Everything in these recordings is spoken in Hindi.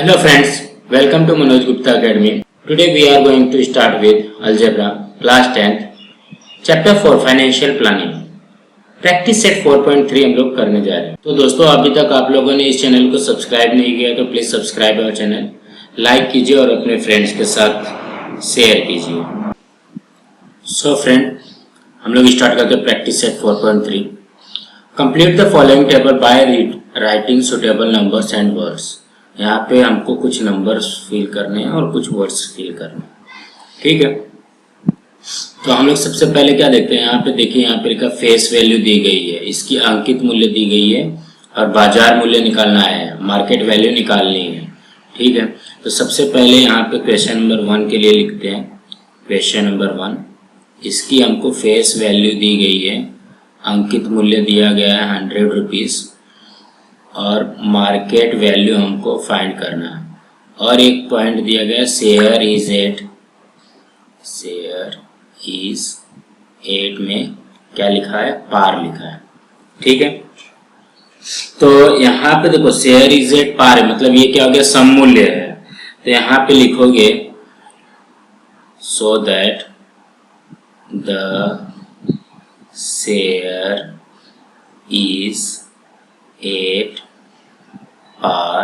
Hello friends, welcome to Manoj Gupta Academy. Today we are going to start with Algebra, class 10th, Chapter 4 Financial Planning. Practice set 4.3 हम लोग करने जा रहे हैं। तो दोस्तों अभी तक आप लोगों ने इस चैनल को सब्सक्राइब नहीं किया तो please subscribe our channel, like कीजिए और अपने फ्रेंड्स के साथ शेयर कीजिए। सो फ्रेंड, हम लोग स्टार्ट करते हैं practice set 4.3। Complete the following table by writing suitable numbers and words. यहाँ पे हमको कुछ नंबर्स फिल करने हैं और कुछ वर्ड्स फिल करने हैं, ठीक है। तो हम लोग सबसे पहले क्या देखते हैं, यहाँ पे देखिए, यहाँ पे लिखा फेस वैल्यू दी गई है, इसकी अंकित मूल्य दी गई है और बाजार मूल्य निकालना है, मार्केट वैल्यू निकालनी है, ठीक है। तो सबसे पहले यहाँ पे क्वेश्चन नंबर 1 के लिए लिखते हैं। क्वेश्चन नंबर 1, इसकी हमको फेस वैल्यू दी गई है, अंकित मूल्य दिया गया है 100 रुपीज़ और मार्केट वैल्यू हमको फाइंड करना है। और एक पॉइंट दिया गया, शेयर इज एट में क्या लिखा है, पार लिखा है, ठीक है। तो यहाँ पे देखो शेयर इज एट पार है, मतलब ये क्या हो गया, सम मूल्य है। तो यहाँ पे लिखोगे so that the share is 8 par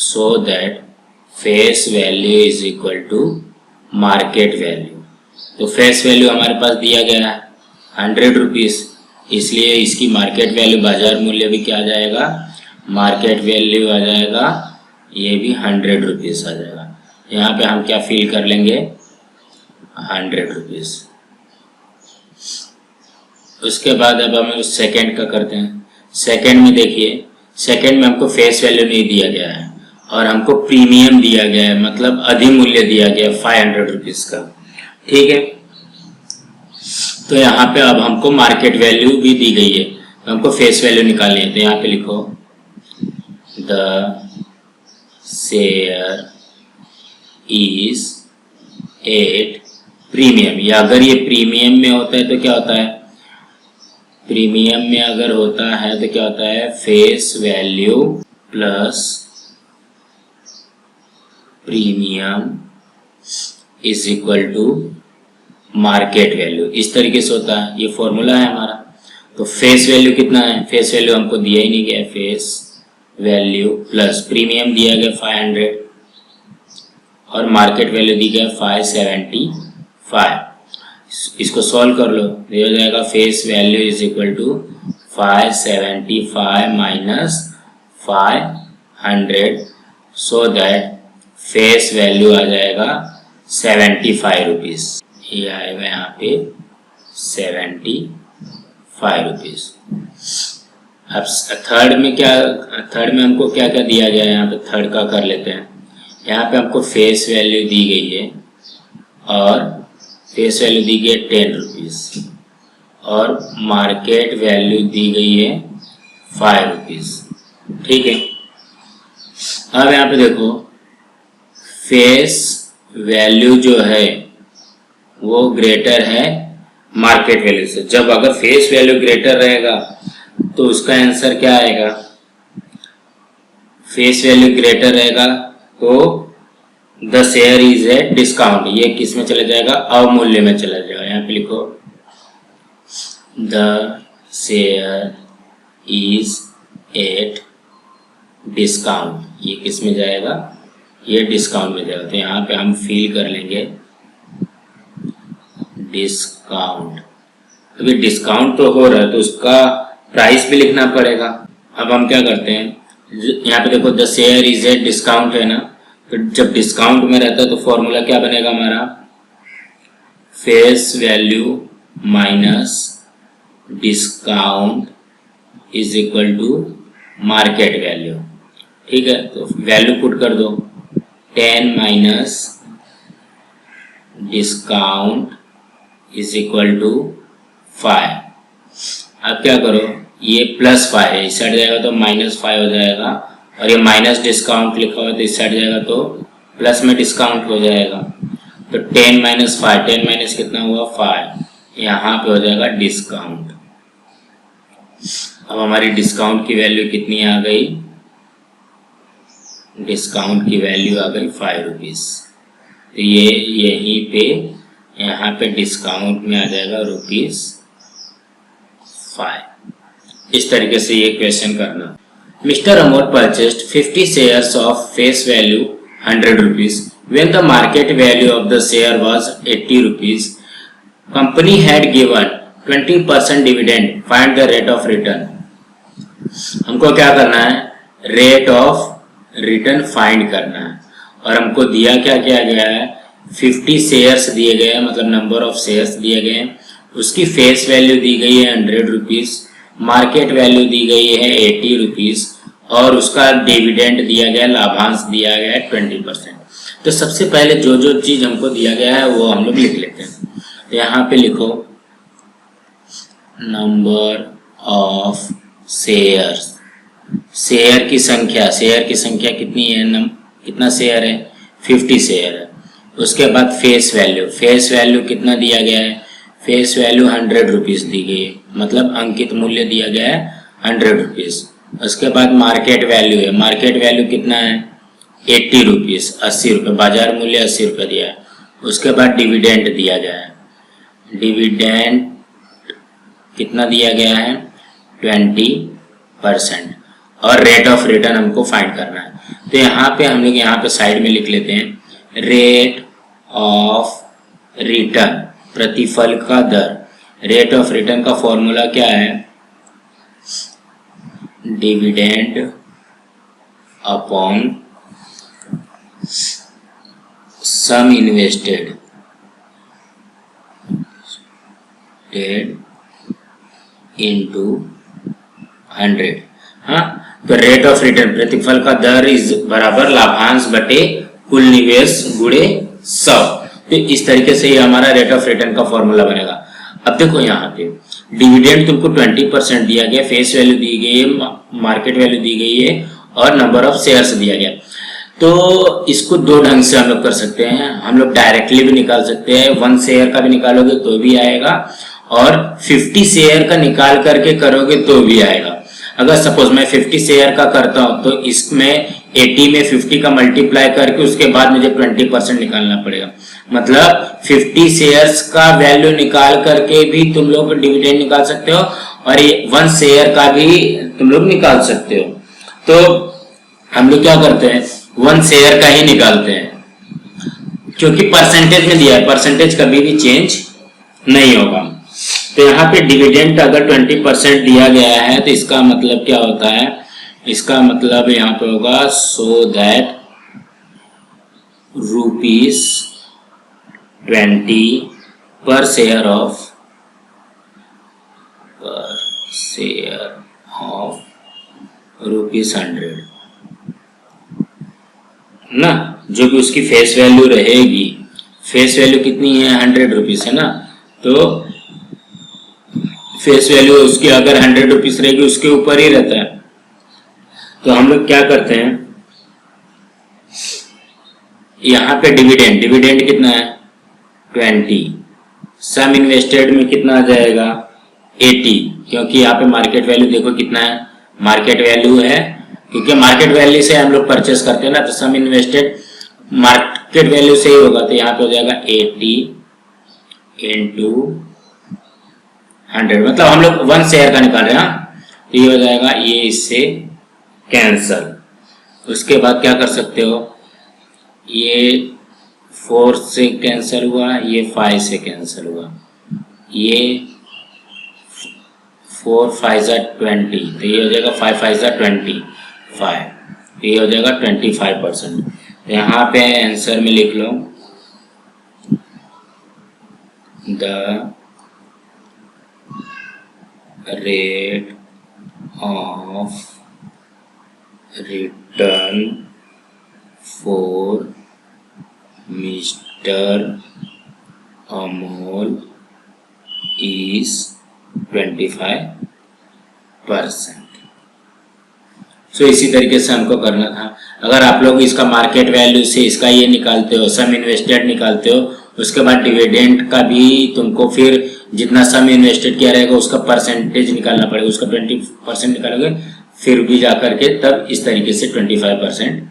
so that face value is equal to market value। तो फेस वैल्यू हमारे पास दिया गया है 100 रुपीज़, इसलिए इसकी मार्केट वैल्यू, बाजार मूल्य भी क्या आ जाएगा, मार्केट वैल्यू आ जाएगा, ये भी 100 रुपीज़ आ जाएगा। यहाँ पे हम क्या फिल कर लेंगे, 100 रुपीज़। उसके बाद अब हम सेकंड का करते हैं। सेकंड में देखिए, सेकंड में हमको फेस वैल्यू नहीं दिया गया है और हमको प्रीमियम दिया गया है, मतलब अधिमूल्य दिया गया है 500 रुपीज़ का, ठीक है। तो यहाँ पे अब हमको मार्केट वैल्यू भी दी गई है, तो हमको फेस वैल्यू निकालनी है। तो यहाँ पे लिखो द शेयर इज 8 प्रीमियम, या अगर ये प्रीमियम में होता है तो क्या होता है, प्रीमियम में अगर होता है तो क्या होता है, face value plus premium is equal to market value, इस तरीके से होता है। ये फॉर्मूला है हमारा। तो फेस वैल्यू कितना है, फेस वैल्यू हमको दिया ही नहीं गया, फेस वैल्यू प्लस प्रीमियम दिया गया 500 और मार्केट वैल्यू दी गया 575। इसको सॉल्व कर लो, ये हो जाएगा face value is equal to 575 minus 500, so that face value आ जाएगा 75 रुपीज़। ये आएगा यहाँ पे 75 रुपीज़। अब थर्ड में क्या, थर्ड में हमको क्या क्या दिया गया है, यहाँ पे थर्ड का कर लेते हैं। यहाँ पे हमको फेस वैल्यू दी गई है और फेस वैल्यू दी गई है 10 रुपीज़ और मार्केट वैल्यू दी गई है 5 रुपीज़, ठीक है। अब यहाँ पे देखो फेस वैल्यू जो है वो ग्रेटर है मार्केट वैल्यू से। जब अगर फेस वैल्यू ग्रेटर रहेगा तो उसका आंसर क्या आएगा, फेस वैल्यू ग्रेटर रहेगा तो the share is a discount, ये किस में चला जाएगा, अवमूल्य में चला जाएगा। यहाँ पे लिखो the share is at discount, ये किस में जाएगा, ये डिस्काउंट में जाएगा। तो यहाँ पे हम फिल कर लेंगे डिस्काउंट। अभी डिस्काउंट तो हो रहा है तो उसका प्राइस भी लिखना पड़ेगा। अब हम क्या करते हैं, यहाँ पे देखो the share is a discount है ना, तो जब डिस्काउंट में रहता है तो फॉर्मूला क्या बनेगा हमारा, face value minus discount is equal to market value, ठीक है। तो वैल्यू पुट कर दो, 10 minus discount is equal to 5। अब क्या करो, ये प्लस 5 है, इस साइड जाएगा तो -5 हो जाएगा और ये माइनस डिस्काउंट लिखा हुआ है तो इस साइड जाएगा तो प्लस में डिस्काउंट हो जाएगा। तो 10 माइनस 5, 10 माइनस कितना हुआ 5, यहाँ पे हो जाएगा डिस्काउंट। अब हमारी डिस्काउंट की वैल्यू कितनी आ गई, डिस्काउंट की वैल्यू आ गई 5 रुपीज़। तो ये यहीं पे यहाँ पे डिस्काउंट में आ जाएगा ₹5। इस तरीके से ये क्वेश्चन करना। Mister Amol purchased 50 shares of face value 100 rupees when the market value of the share was 80 rupees. Company had given 20% dividend. Find the rate of return. हमको क्या करना है? रेट ऑफ रिटर्न फाइंड करना है। और हमको दिया क्या क्या गया है? 50 शेयर्स दिए गए हैं, मतलब नंबर ऑफ शेयर्स दिए गए हैं। उसकी फेस वैल्यू दी गई है 100 रुपीज़, मार्केट वैल्यू दी गई है 80 रुपीज़ और उसका डिविडेंड दिया गया, लाभांश दिया गया है 20%। तो सबसे पहले जो जो चीज हमको दिया गया है वो हम लोग लिख लेते हैं। तो यहाँ पे लिखो नंबर ऑफ शेयर्स, शेयर की संख्या, शेयर की संख्या कितनी है, कितना शेयर है, 50 शेयर है। उसके बाद फेस वैल्यू, फेस वैल्यू कितना दिया गया है, फेस वैल्यू 100 रुपीज़ दी गई है, मतलब अंकित मूल्य दिया गया है 100 रुपीज़। उसके बाद मार्केट वैल्यू है, मार्केट वैल्यू कितना है 80 रुपीज़, 80 रुपये, बाजार मूल्य 80 रुपये दिया है। उसके बाद डिविडेंड दिया गया है, डिविडेंड कितना दिया गया है 20% और रेट ऑफ रिटर्न हमको फाइंड करना है। तो यहाँ पे हम लोग यहाँ पे साइड में लिख लेते हैं रेट ऑफ रिटर्न, प्रतिफल का दर। रेट ऑफ रिटर्न का फॉर्मूला क्या है, dividend upon sum invested into 100। हाँ, तो रेट ऑफ रिटर्न प्रतिफल का दर इज बराबर लाभांश बटे कुल निवेश गुणे 100। तो इस तरीके से ये हमारा रेट ऑफ रिटर्न का फॉर्मूला बनेगा। अब देखो यहाँ पे डिविडेंड तुमको 20% दिया गया, फेस वैल्यू दी गई है, मार्केट वैल्यू दी गई है और नंबर ऑफ शेयर्स दिया गया। तो इसको दो ढंग से हम लोग कर सकते हैं। हम लोग डायरेक्टली भी निकाल सकते हैं, 1 शेयर का भी निकालोगे तो भी आएगा और 50 शेयर का निकाल करके करोगे तो भी आएगा। अगर सपोज मैं 50 शेयर का करता हूं तो इसमें 80 में 50 का मल्टीप्लाई करके उसके बाद मुझे 20% निकालना पड़ेगा। मतलब 50 शेयर्स का वैल्यू निकाल करके भी तुम लोग डिविडेंड निकाल सकते हो और ये 1 शेयर का भी तुम लोग निकाल सकते हो। तो हम लोग क्या करते हैं, 1 शेयर का ही निकालते हैं क्योंकि परसेंटेज में दिया है, परसेंटेज कभी भी चेंज नहीं होगा। तो यहाँ पे डिविडेंड अगर 20% दिया गया है तो इसका मतलब क्या होता है, इसका मतलब यहाँ पे होगा सो दैट ₹20 पर शेयर ऑफ ₹100 ना, जो कि उसकी फेस वैल्यू रहेगी। फेस वैल्यू कितनी है 100 रुपीज़ है ना, तो फेस वैल्यू उसकी अगर 100 रुपीज़ रहेगी उसके ऊपर ही रहता है। तो हम लोग क्या करते हैं, यहाँ पे डिविडेंड, डिविडेंड कितना है 20, सम इन्वेस्टेड में कितना आ जाएगा 80, क्योंकि यहाँ पे मार्केट वैल्यू देखो कितना है, मार्केट वैल्यू है, क्योंकि मार्केट वैल्यू से हम लोग परचेस करते हैं ना, तो सम इन्वेस्टेड मार्केट वैल्यू से ही होगा। तो यहाँ पे हो जाएगा 80 इंटू 100, मतलब हम लोग 1 शेयर का निकाल रहे हैं। तो ये हो जाएगा, ये इससे कैंसल। उसके बाद क्या कर सकते हो, ये 4 से कैंसिल हुआ, ये 5 से कैंसिल हुआ, ये 4 5 20, तो ये हो जाएगा 5 5 25, तो ये हो जाएगा 25%। तो यहाँ पे आंसर में लिख लो the rate of return for mister Amol is 25%। So इसी तरीके से हमको करना था। अगर आप लोग इसका मार्केट वैल्यू से इसका ये निकालते हो, सम इन्वेस्टेड निकालते हो, उसके बाद डिविडेंड का भी तुमको फिर जितना सम इन्वेस्टेड किया रहेगा उसका परसेंटेज निकालना पड़ेगा, उसका 20% निकालोगे फिर भी जा करके तब इस तरीके से 25%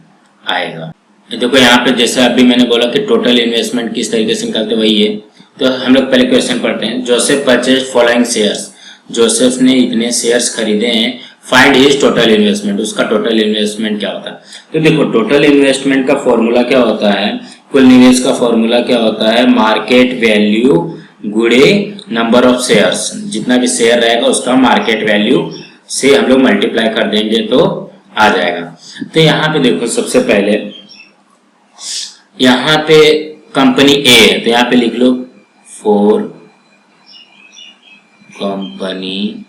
आएगा। देखो यहाँ पे जैसे अभी मैंने बोला कि टोटल इन्वेस्टमेंट किस तरीके से निकालते वही है। तो हम लोग पहले क्वेश्चन पढ़ते हैं। Joseph purchase following shares, Joseph ने इतने शेयर्स खरीदे हैं, फाइंड हिज टोटल इन्वेस्टमेंट, उसका टोटल इन्वेस्टमेंट क्या होता है। तो देखो टोटल इन्वेस्टमेंट का फॉर्मूला क्या होता है, कुल निवेश का फॉर्मूला क्या होता है, मार्केट वैल्यू गुणे नंबर ऑफ शेयर्स, जितना भी शेयर रहेगा उसका मार्केट वैल्यू से हम लोग मल्टीप्लाई कर देंगे तो आ जाएगा। तो यहाँ पे देखो सबसे पहले यहाँ पे कंपनी ए है तो यहाँ पे लिख लो फॉर कंपनी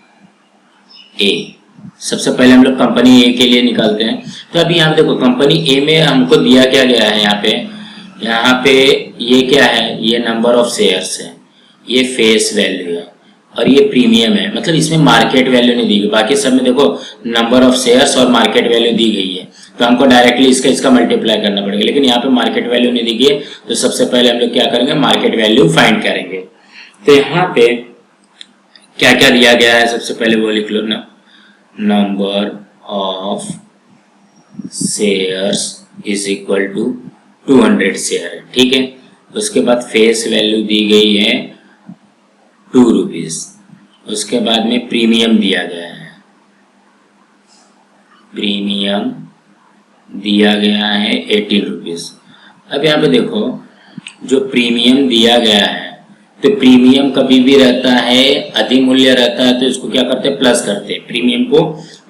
ए। सबसे पहले हम लोग कंपनी ए के लिए निकालते हैं। तो अभी यहाँ पे देखो कंपनी ए में हमको दिया क्या गया है, यहाँ पे ये क्या है, ये नंबर ऑफ शेयर्स है, ये फेस वैल्यू है और ये प्रीमियम है। मतलब इसमें मार्केट वैल्यू नहीं दी गई, बाकी सब में देखो नंबर ऑफ शेयर्स और मार्केट वैल्यू दी गई है। तो हमको डायरेक्टली इसका मल्टीप्लाई करना पड़ेगा, लेकिन यहाँ पे मार्केट वैल्यू नहीं दी गई है। तो सबसे पहले हम लोग क्या करेंगे, मार्केट वैल्यू फाइंड करेंगे। तो यहाँ पे क्या क्या दिया गया है, सबसे पहले वो लिख लो ना, number of shares is equal to 200 share, ठीक है। उसके बाद फेस वैल्यू दी गई है 2 रुपीज। उसके बाद में प्रीमियम दिया गया है, प्रीमियम दिया गया है 18 रुपीज। अब यहाँ पे देखो जो प्रीमियम दिया गया है, तो प्रीमियम कभी भी रहता है अधिमूल्य रहता है तो इसको क्या करते हैं, प्लस करते हैं, प्रीमियम को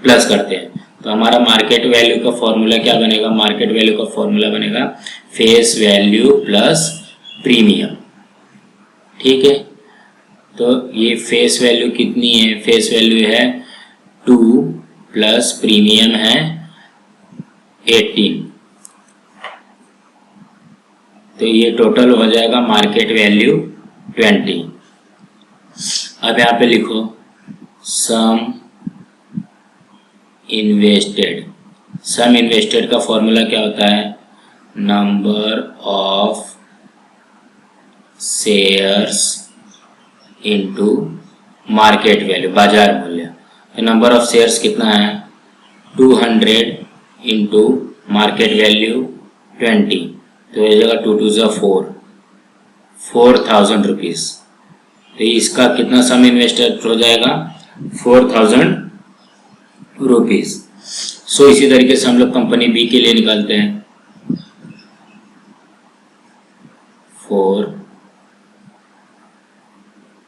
प्लस करते हैं। तो हमारा मार्केट वैल्यू का फॉर्मूला क्या बनेगा, मार्केट वैल्यू का फॉर्मूला बनेगा फेस वैल्यू प्लस प्रीमियम, ठीक है। तो ये फेस वैल्यू कितनी है, फेस वैल्यू है 2 प्लस प्रीमियम है 18, तो ये टोटल हो जाएगा मार्केट वैल्यू 20। अब यहाँ पे लिखो सम इन्वेस्टेड, सम इन्वेस्टेड का फॉर्मूला क्या होता है, number of shares into market value, बाजार मूल्य। तो नंबर ऑफ शेयर्स कितना है 200 इंटू मार्केट वैल्यू 20, तो ये जगह 2 2 जा 4000 रुपीज। तो इसका कितना सम इन्वेस्टेड हो जाएगा 4000 रुपीज। सो इसी तरीके से हम लोग कंपनी बी के लिए निकालते हैं, फॉर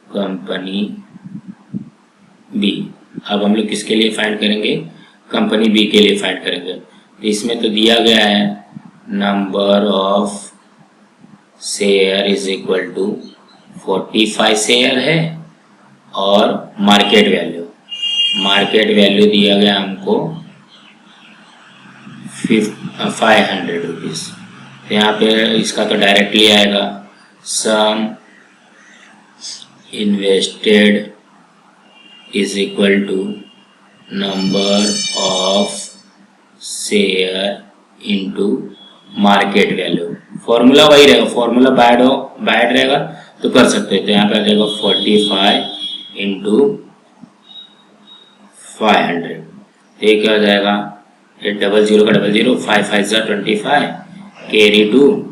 कंपनी बी। अब हम लोग किसके लिए फाइंड करेंगे, कंपनी बी के लिए फाइंड करेंगे। तो इसमें तो दिया गया है number of share is equal to 45 share है और मार्केट वैल्यू, मार्केट वैल्यू दिया गया हमको 500 रुपीज। तो यहाँ पे इसका तो डायरेक्टली आएगा sum invested is equal to number of share into market value. Formula वही रहेगा, फॉर्मूला बैड रहेगा तो कर सकते हैं। तो यहाँ पे आ जाएगा 45 इंटू 500। ये क्या हो जाएगा, 00 का 00, 5 5 जा 25, कैरी 2,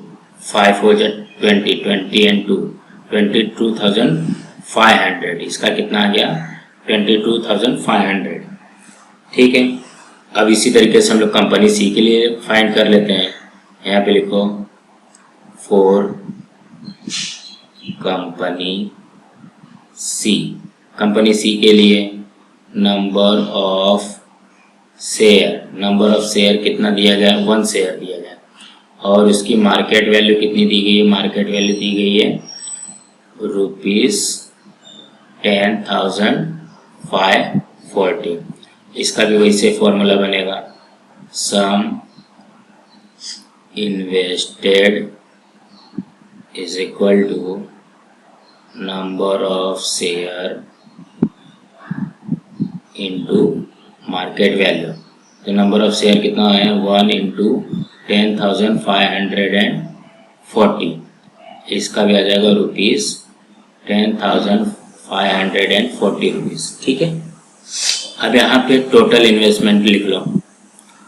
5 4 जा 20, 20 एंड 2 22,500। इसका कितना आ गया 22,500, ठीक है। अब इसी तरीके से हम लोग कंपनी सी के लिए फाइंड कर लेते हैं। यहाँ पे लिखो फॉर कंपनी सी, कंपनी सी के लिए number of share, number of share कितना दिया गया, 1 शेयर दिया गया और उसकी मार्केट वैल्यू कितनी दी गई है, मार्केट वैल्यू दी गई है ₹10,540। इसका भी वैसे फॉर्मूला बनेगा sum invested is equal to number of share into market value. तो नंबर ऑफ शेयर कितना है 1 इंटू 10,540। इसका भी आ जाएगा ₹10,540 रुपीज़, ठीक है। अब यहाँ पे टोटल इन्वेस्टमेंट लिख लो,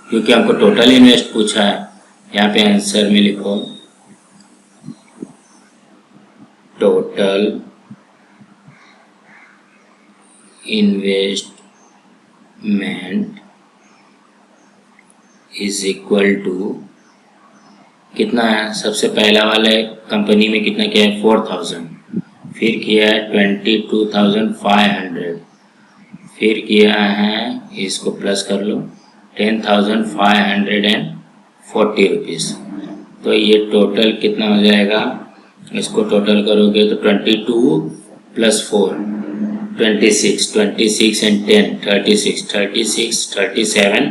क्योंकि हमको टोटल इन्वेस्ट पूछा है यहाँ पे आंसर में लिखो total investment is equal to कितना है। सबसे पहला वाले कंपनी में कितना किया है 4000, फिर किया है 22,500, फिर किया है इसको प्लस कर लो 10,540 रुपीज़। तो ये टोटल कितना हो जाएगा, इसको टोटल करोगे तो 22 + 4 26, 26 and 10 36, 36 37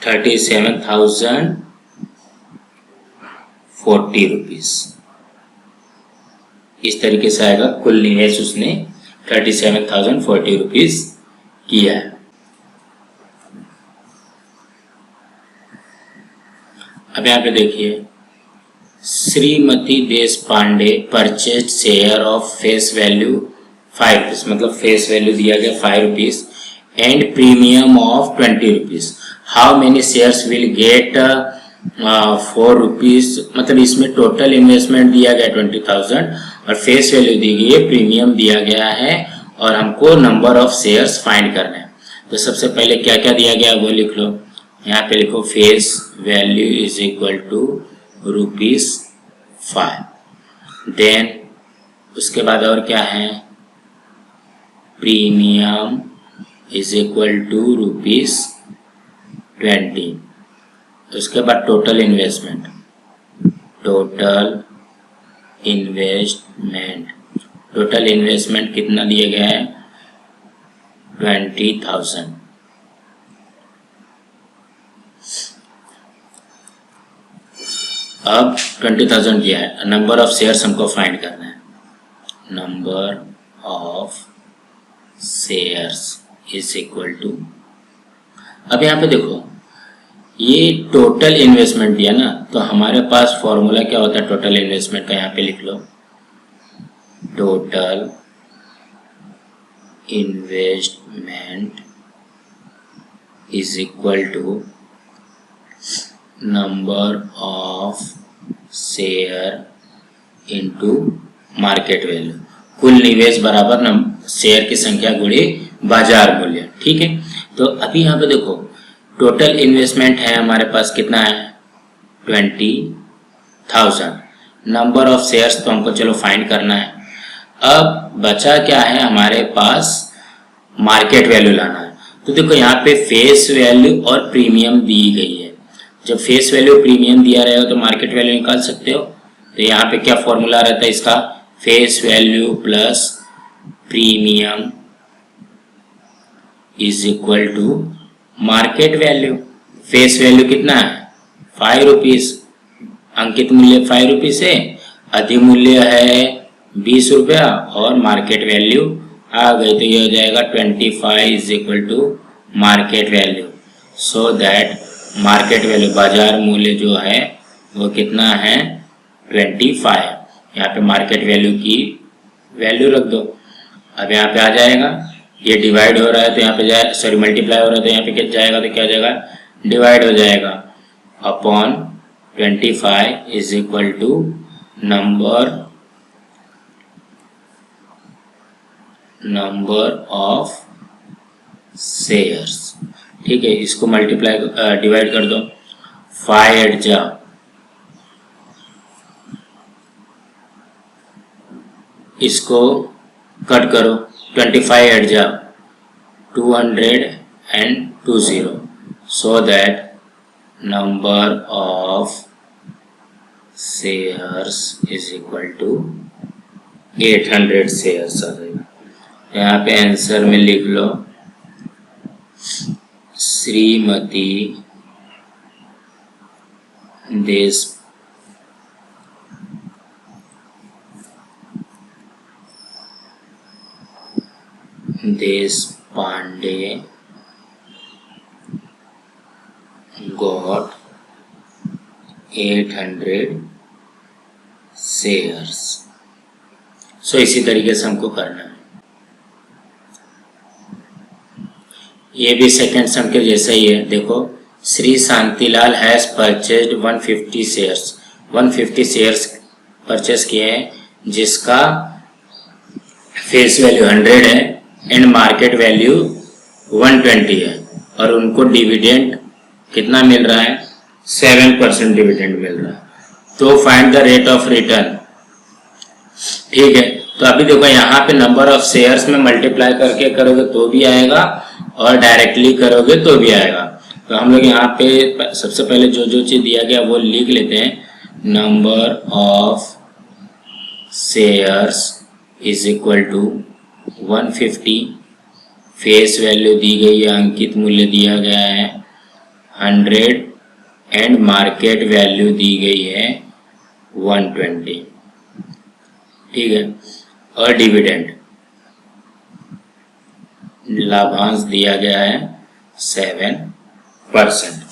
37,040 रुपीज़। इस तरीके से आएगा कुल निवेश उसने 37,040 रुपीज़ किया है। अब यहाँ पे देखिए Shrimati Deshpande purchase share of face value 5 rupees, मतलब फेस वैल्यू दिया गया 5 rupees and premium of 20 rupees. How many shares will get 4 rupees, मतलब इसमें टोटल इन्वेस्टमेंट दिया गया 20,000 और फेस वैल्यू दी गई है, प्रीमियम दिया गया है और हमको नंबर ऑफ शेयर्स फाइंड करना है। तो सबसे पहले क्या क्या दिया गया वो लिख लो। यहाँ पे लिखो face value is equal to ₹5। Then उसके बाद और क्या है, प्रीमियम इज इक्वल टू ₹20। उसके बाद टोटल इन्वेस्टमेंट कितना दिया गया है 20,000। अब 20,000 किया है, नंबर ऑफ शेयर्स हमको फाइंड करना है। Number of shares is equal to, अब यहाँ पे देखो ये टोटल इन्वेस्टमेंट दिया ना, तो हमारे पास फॉर्मूला क्या होता है टोटल इन्वेस्टमेंट का, यहाँ पे लिख लो total investment is equal to number of share into market value. कुल निवेश बराबर शेयर की संख्या गुणे बाजार मूल्य। ठीक है, तो अभी यहाँ पे देखो टोटल इन्वेस्टमेंट है हमारे पास कितना है 20,000। नंबर ऑफ शेयर्स तो हमको चलो फाइंड करना है। अब बचा क्या है हमारे पास, मार्केट वैल्यू लाना है। तो देखो यहाँ पे फेस वैल्यू और प्रीमियम दी गई है। जब फेस वैल्यू प्रीमियम दिया रहेगा तो मार्केट वैल्यू निकाल सकते हो। तो यहाँ पे क्या फॉर्मूला रहता है इसका, face value plus premium is equal to market value. Face value कितना है 5 रुपीज़, अंकित मूल्य 5 रुपीज़ है, अधिमूल्य है 20 रुपया और मार्केट वैल्यू आ गई तो ये हो जाएगा 25 is equal to market value. So that market value बाजार मूल्य जो है वो कितना है 25। यहाँ पे मार्केट वैल्यू की वैल्यू रख दो। अब यहाँ पे आ जाएगा, ये डिवाइड हो रहा है तो यहाँ पे जाए, सॉरी मल्टीप्लाई हो रहा है तो यहाँ पे क्या जाएगा, तो क्या हो जाएगा डिवाइड हो जाएगा upon 25 is equal to number of shares. ठीक है, इसको मल्टीप्लाई डिवाइड कर दो, 5 8 जा, इसको कट करो, 25 8 जा 220, so that number of shares is equal to 800 shares आ जाएगा। यहाँ पे आंसर में लिख लो श्रीमती देशपांडे got 800 शेयर्स। सो इसी तरीके से हमको करना है। ये भी सेकंड सम के जैसा ही है। देखो Shri Shantilal has purchased 150 shares, 150 shares purchase किए हैं जिसका फेस वैल्यू 100 है एंड मार्केट वैल्यू 120 है, और उनको डिविडेंड कितना मिल रहा है? 7% डिविडेंड मिल रहा है। तो find the rate of return. ठीक है, तो अभी देखो यहाँ पे नंबर ऑफ शेयर्स में मल्टीप्लाई करके करोगे तो भी आएगा और डायरेक्टली करोगे तो भी आएगा। तो हम लोग यहाँ पे सबसे पहले जो जो चीज दिया गया वो लिख लेते हैं। Number of shares is equal to 150, face value दी गई है, अंकित मूल्य दिया गया है 100 एंड मार्केट वैल्यू दी गई है 120। ठीक है, और डिविडेंड लाभांश दिया गया है 7%।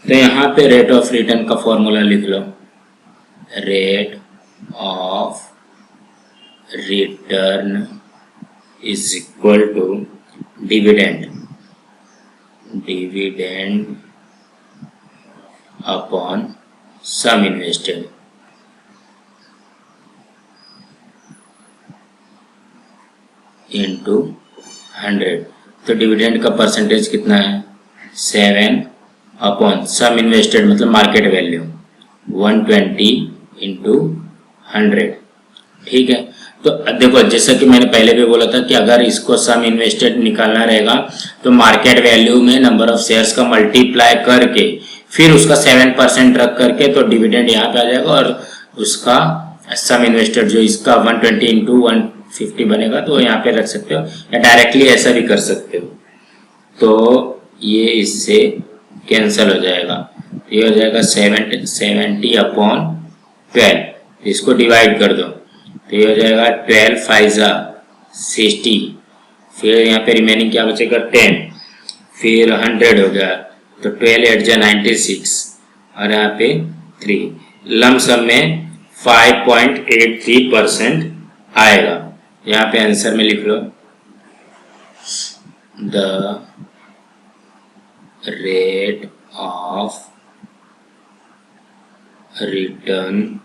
तो यहाँ पे रेट ऑफ रिटर्न का फॉर्मूला लिख लो। Rate of return is equal to dividend upon sum invested into 100। तो डिविडेंड का परसेंटेज कितना है? 7 अपॉन सम इन्वेस्टेड मतलब मार्केट वैल्यू 120 इंटू 100। ठीक है, तो देखो जैसा कि मैंने पहले भी बोला था कि अगर इसको सम इन्वेस्टेड निकालना रहेगा तो मार्केट वैल्यू में नंबर ऑफ शेयर्स का मल्टीप्लाई करके फिर उसका 7% रख करके तो डिविडेंड यहाँ पे आ जाएगा, और उसका सम इन्वेस्टेड जो इसका 120 इंटू 150 बनेगा तो यहाँ पे रख सकते हो, या डायरेक्टली ऐसा भी कर सकते हो। तो ये इससे कैंसिल हो जाएगा, ये हो जाएगा 70 अपॉन 12। इसको डिवाइड कर दो तो ये हो जाएगा 12 5 60, फिर यहाँ पे रिमेनिंग क्या बचेगा 10, फिर 100 हो गया तो 12 8 96 और यहाँ पे 3, लमसम में 5.83% आएगा। यहाँ पे आंसर में लिख लो the rate of return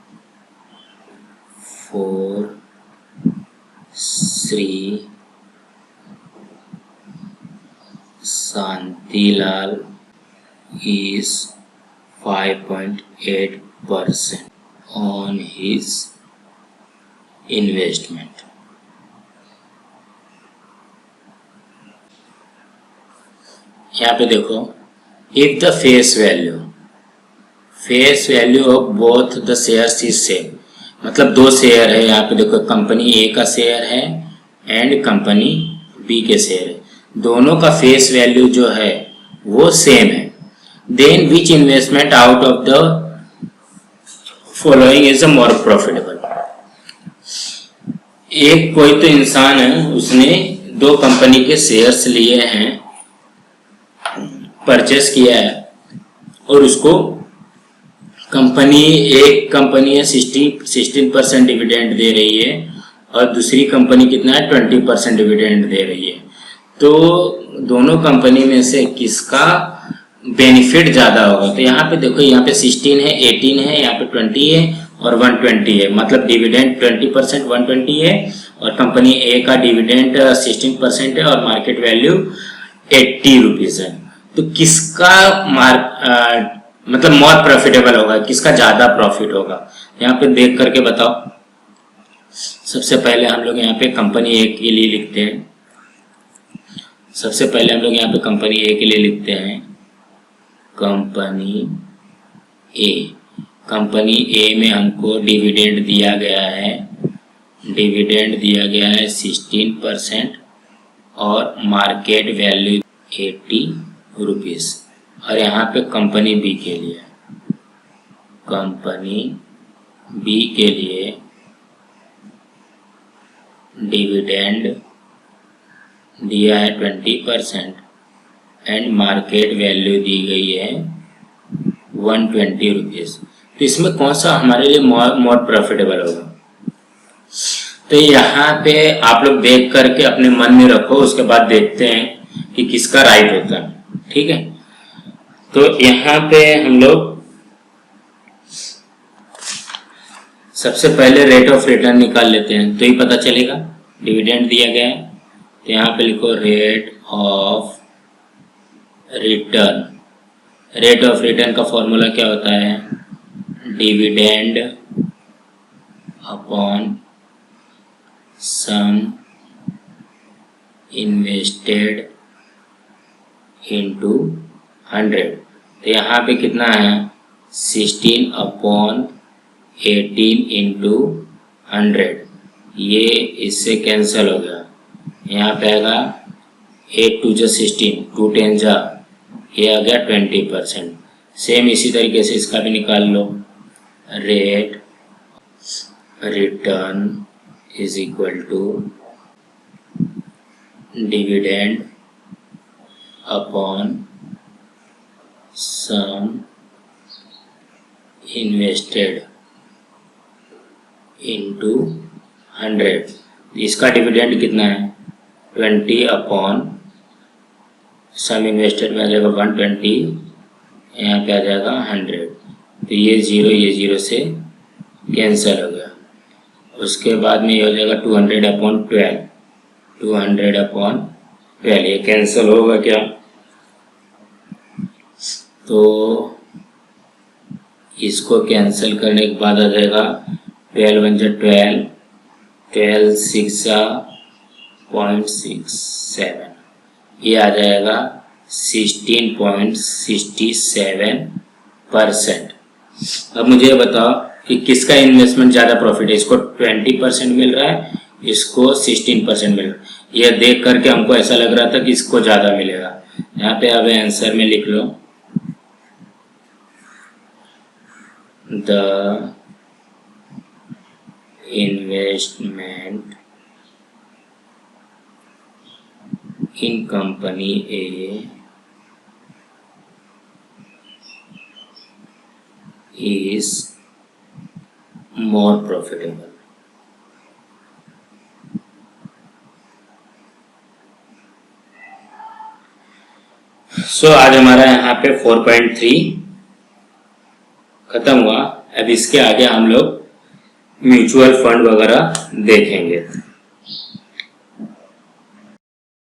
for Shri Shantilal is 5.8% on his investment। यहाँ पे देखो, if the face value of both the shares is same, मतलब दो शेयर है। यहाँ पे देखो कंपनी ए का शेयर है एंड कंपनी बी के शेयर है, दोनों का फेस वैल्यू जो है वो सेम है। Then which investment out of the following is a more profitable. एक कोई तो इंसान है, उसने दो कंपनी के शेयर्स लिए हैं, परचेस किया है, और उसको एक कंपनी है 16% डिविडेंड दे रही है और दूसरी कंपनी कितना है 20% डिविडेंड दे रही है। तो दोनों कंपनी में से किसका बेनिफिट ज्यादा होगा? तो यहाँ पे देखो, यहाँ पे 16 है, 18 है, यहाँ पे 20 है और 120 है, मतलब डिविडेंड 20% 120 है और कंपनी ए का डिविडेंड 16% है और मार्केट वैल्यू 80 रुपीज है। तो किसका मतलब मोर प्रॉफिटेबल होगा, किसका ज्यादा प्रॉफिट होगा? यहाँ पे देख करके बताओ। सबसे पहले हम लोग यहाँ पे कंपनी ए के लिए लिखते हैं। सबसे पहले हम लोग यहाँ पे कंपनी ए के लिए लिखते हैं कंपनी ए। कंपनी ए में हमको डिविडेंड दिया गया है, 16% और मार्केट वैल्यू 80 रुपीज। और यहाँ पे कंपनी बी के लिए, डिविडेंड दिया है 20% एंड मार्केट वैल्यू दी गई है 120 रुपीज। तो इसमें कौन सा हमारे लिए मोर प्रॉफिटेबल होगा? तो यहाँ पे आप लोग देख करके अपने मन में रखो, उसके बाद देखते हैं कि किसका राइट होता है। ठीक है, तो यहाँ पे हम लोग सबसे पहले रेट ऑफ रिटर्न निकाल लेते हैं, तो ही पता चलेगा। डिविडेंड दिया गया है तो यहाँ पे लिखो rate of return. Rate of return का फॉर्मूला क्या होता है? Dividend upon sum invested into 100। तो यहाँ पे कितना है? 16 अपॉन 18 इंटू 100। ये इससे कैंसिल हो गया। यहाँ पे आएगा 8 2 जा 16, 2 10 जा, ये आ गया 20%। सेम इसी तरीके से इसका भी निकाल लो। Rate return is equal to dividend upon sum invested into 100। इसका डिविडेंड कितना है? 20 अपॉन सम इन्वेस्टेड में आ जाएगा 120, यहाँ पे आ जाएगा 100। तो ये 0 से कैंसिल हो गया। उसके बाद में ये हो जाएगा 200 अपॉन 12, 200 अपॉन 12, ये कैंसिल होगा क्या? तो इसको कैंसिल करने के बाद आ जाएगा 12 1 जा 12, 12 6 जा 0.67, ये आ जाएगा 16.67%। अब मुझे बताओ कि किसका इन्वेस्टमेंट ज़्यादा प्रॉफिट है? इसको 20% मिल रहा है, इसको 16% मिल रहा है। यह देख करके हमको ऐसा लग रहा था कि इसको ज़्यादा मिलेगा। यहाँ पे अब आंसर में लिख लो the investment in company A is more profitable। So आज हमारा यहाँ पे 4.3 खत्म हुआ। अब इसके आगे हम लोग म्यूचुअल फंड वगैरह देखेंगे।